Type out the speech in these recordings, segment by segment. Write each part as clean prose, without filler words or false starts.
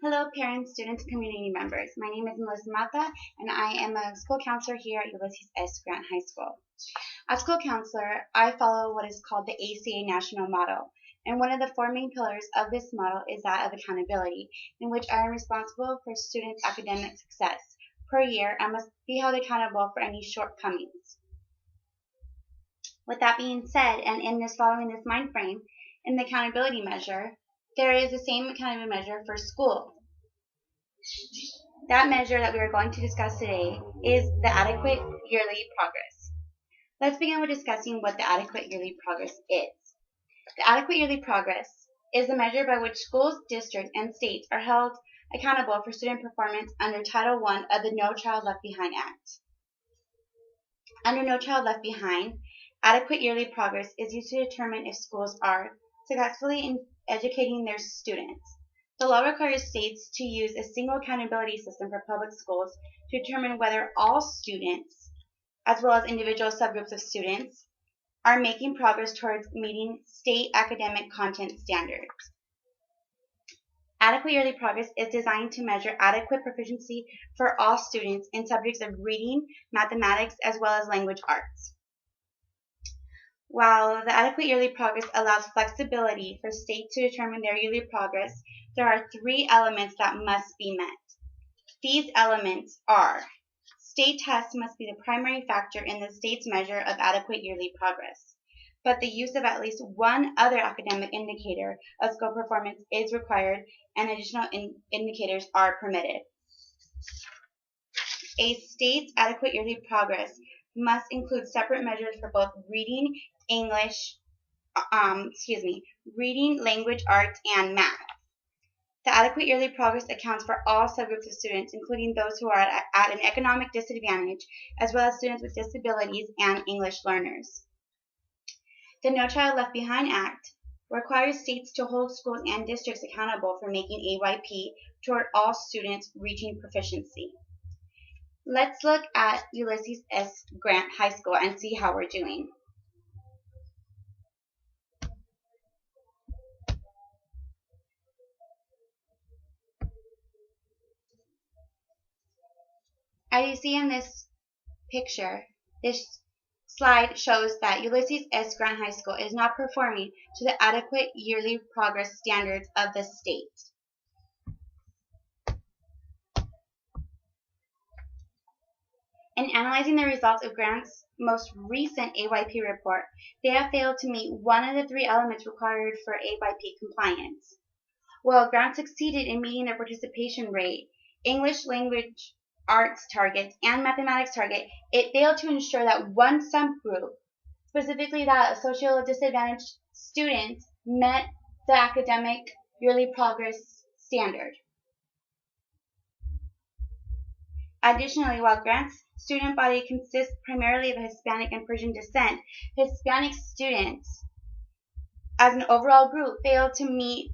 Hello parents, students, and community members. My name is Melissa Mata and I am a school counselor here at Ulysses S. Grant High School. As school counselor, I follow what is called the ACA National Model, and one of the four main pillars of this model is that of accountability, in which I am responsible for students' academic success. Per year, I must be held accountable for any shortcomings. With that being said, and following this mind frame, in the accountability measure, there is the same accountability measure for school. That measure that we are going to discuss today is the adequate yearly progress. Let's begin with discussing what the adequate yearly progress is. The adequate yearly progress is the measure by which schools, districts, and states are held accountable for student performance under Title I of the No Child Left Behind Act. Under No Child Left Behind, adequate yearly progress is used to determine if schools are successfully in educating their students. The law requires states to use a single accountability system for public schools to determine whether all students, as well as individual subgroups of students, are making progress towards meeting state academic content standards. Adequate yearly progress is designed to measure adequate proficiency for all students in subjects of reading, mathematics, as well as language arts. While the adequate yearly progress allows flexibility for states to determine their yearly progress, there are three elements that must be met. These elements are: state tests must be the primary factor in the state's measure of adequate yearly progress, but the use of at least one other academic indicator of school performance is required and additional indicators are permitted. A state's adequate yearly progress must include separate measures for both reading, reading, language arts, and math. The adequate yearly progress accounts for all subgroups of students, including those who are at an economic disadvantage, as well as students with disabilities and English learners. The No Child Left Behind Act requires states to hold schools and districts accountable for making AYP toward all students reaching proficiency. Let's look at Ulysses S. Grant High School and see how we're doing. As you see in this picture, this slide shows that Ulysses S. Grant High School is not performing to the adequate yearly progress standards of the state. In analyzing the results of Grant's most recent AYP report, they have failed to meet one of the three elements required for AYP compliance. While Grant succeeded in meeting their participation rate, English language arts targets, and mathematics target, it failed to ensure that one subgroup, specifically that of socially disadvantaged students, met the academic yearly progress standard. Additionally, while Grant's student body consists primarily of Hispanic and Persian descent, Hispanic students, as an overall group, failed to meet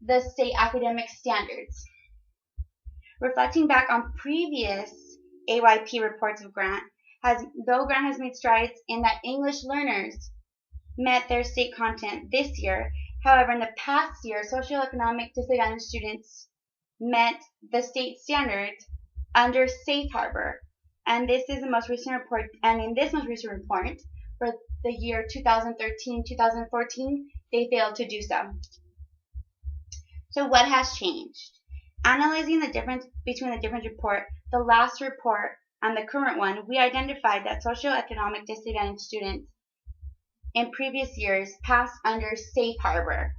the state academic standards. Reflecting back on previous AYP reports of Grant, though Grant has made strides in that English learners met their state content this year, however, in the past year, socioeconomic disadvantaged students met the state standards under Safe Harbor, and this is the most recent report. And in this most recent report for the year 2013-2014, they failed to do so. So what has changed? Analyzing the difference between the different report, the last report and the current one, we identified that socioeconomic disadvantaged students in previous years passed under Safe Harbor,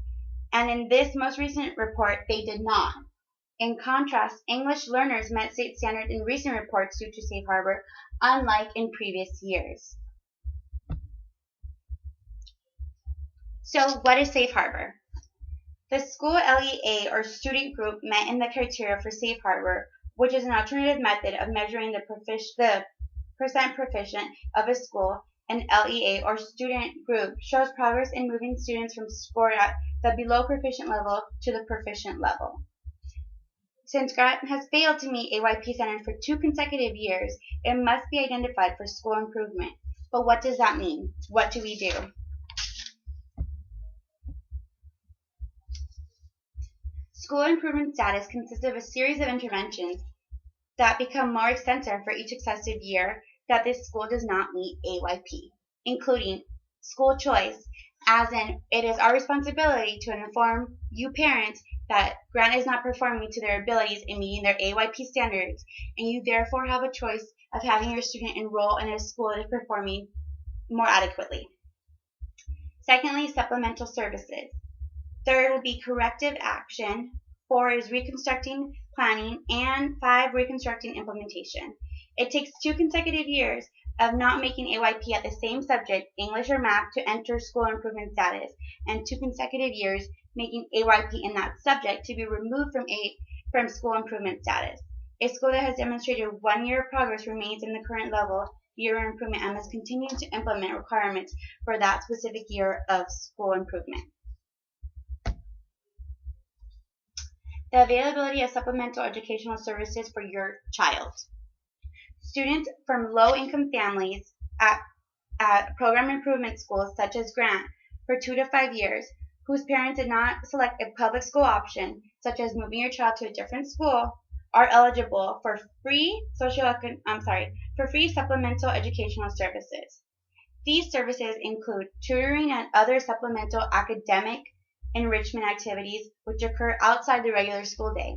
and in this most recent report, they did not. In contrast, English learners met state standards in recent reports due to Safe Harbor, unlike in previous years. So, what is Safe Harbor? The school LEA or student group met in the criteria for Safe Harbor, which is an alternative method of measuring the percent proficient of a school. An LEA or student group shows progress in moving students from score at the below proficient level to the proficient level. Since Grant has failed to meet AYP standards for 2 consecutive years, it must be identified for school improvement. But what does that mean? What do we do? School improvement status consists of a series of interventions that become more extensive for each successive year that this school does not meet AYP, including school choice, as in it is our responsibility to inform you parents that Grant is not performing to their abilities in meeting their AYP standards, and you therefore have a choice of having your student enroll in a school that is performing more adequately. Secondly, supplemental services. Third will be corrective action. 4 is reconstructing planning, and 5, reconstructing implementation. It takes 2 consecutive years of not making AYP at the same subject, English or math, to enter school improvement status, and 2 consecutive years making AYP in that subject to be removed from school improvement status. A school that has demonstrated 1 year of progress remains in the current level year of improvement and must continue to implement requirements for that specific year of school improvement. The availability of supplemental educational services for your child. Students from low-income families at program improvement schools such as Grant for 2 to 5 years, whose parents did not select a public school option, such as moving your child to a different school, are eligible for free supplemental educational services. These services include tutoring and other supplemental academic enrichment activities which occur outside the regular school day,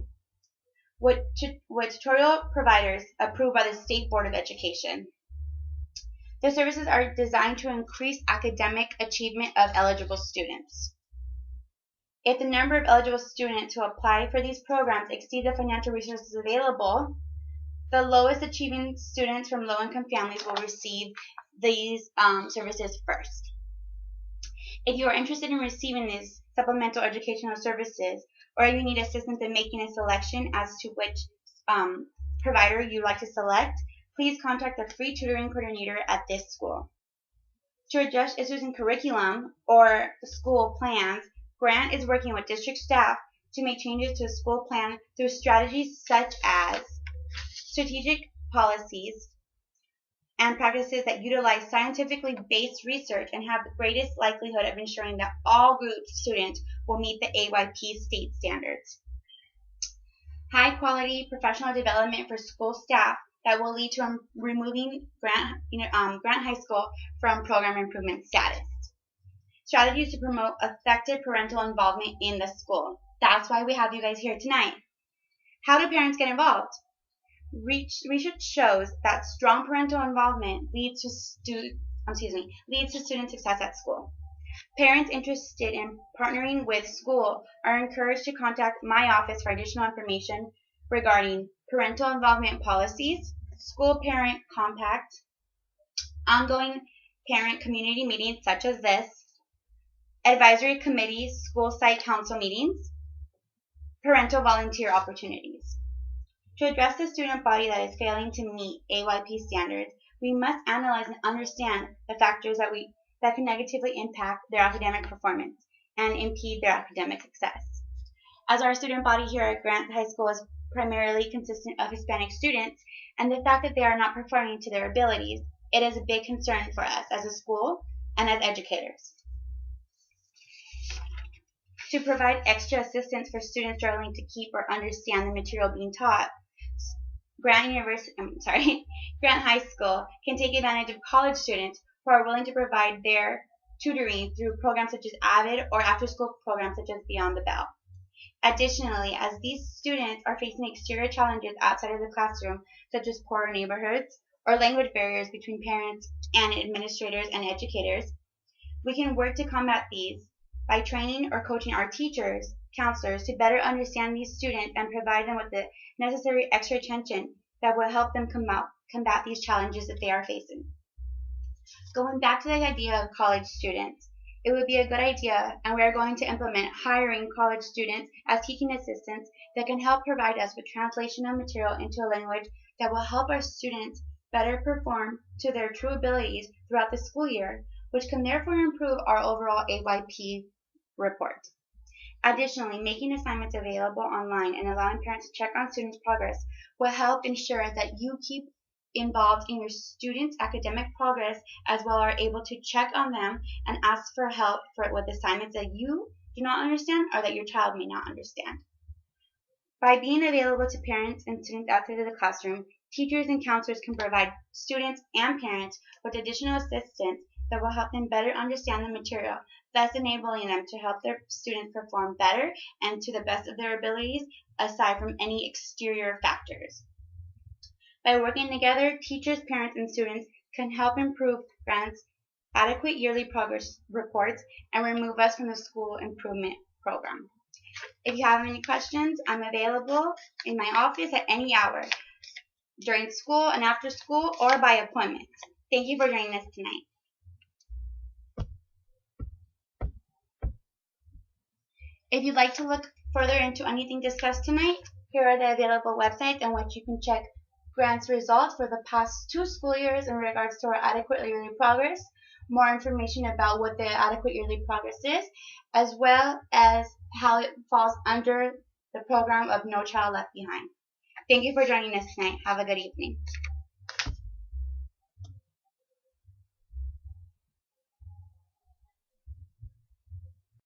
with tutorial providers approved by the State Board of Education. The services are designed to increase academic achievement of eligible students. If the number of eligible students who apply for these programs exceed the financial resources available, the lowest achieving students from low-income families will receive these services first. If you are interested in receiving these supplemental educational services, or you need assistance in making a selection as to which provider you'd like to select, please contact the free tutoring coordinator at this school. To address issues in curriculum or school plans, Grant is working with district staff to make changes to the school plan through strategies such as strategic policies and practices that utilize scientifically based research and have the greatest likelihood of ensuring that all groups of students will meet the AYP state standards. High quality professional development for school staff that will lead to removing Grant High School from program improvement status. Strategies to promote effective parental involvement in the school. That's why we have you guys here tonight. How do parents get involved? Research shows that strong parental involvement leads to student success at school. Parents interested in partnering with school are encouraged to contact my office for additional information regarding parental involvement policies, school parent compact, ongoing parent community meetings such as this, advisory committees, school site council meetings, parental volunteer opportunities. To address the student body that is failing to meet AYP standards, we must analyze and understand the factors that can negatively impact their academic performance and impede their academic success. As our student body here at Grant High School is primarily consistent of Hispanic students, and the fact that they are not performing to their abilities, it is a big concern for us as a school and as educators. To provide extra assistance for students struggling to keep or understand the material being taught, Grant High School can take advantage of college students who are willing to provide their tutoring through programs such as AVID or after-school programs such as Beyond the Bell. Additionally, as these students are facing exterior challenges outside of the classroom, such as poorer neighborhoods or language barriers between parents and administrators and educators, we can work to combat these by training or coaching our teachers, counselors to better understand these students and provide them with the necessary extra attention that will help them combat these challenges that they are facing. Going back to the idea of college students, it would be a good idea, and we are going to implement hiring college students as teaching assistants that can help provide us with translation of material into a language that will help our students better perform to their true abilities throughout the school year, which can therefore improve our overall AYP report. Additionally, making assignments available online and allowing parents to check on students' progress will help ensure that you keep involved in your students' academic progress, as well are able to check on them and ask for help with assignments that you do not understand or that your child may not understand. By being available to parents and students outside of the classroom, teachers and counselors can provide students and parents with additional assistance that will help them better understand the material, thus enabling them to help their students perform better and to the best of their abilities, aside from any exterior factors. By working together, teachers, parents, and students can help improve grants, adequate yearly progress reports, and remove us from the school improvement program. If you have any questions, I'm available in my office at any hour, during school and after school, or by appointment. Thank you for joining us tonight. If you'd like to look further into anything discussed tonight, here are the available websites on which you can check grants results for the past 2 school years in regards to our adequate yearly progress, more information about what the adequate yearly progress is, as well as how it falls under the program of No Child Left Behind. Thank you for joining us tonight. Have a good evening.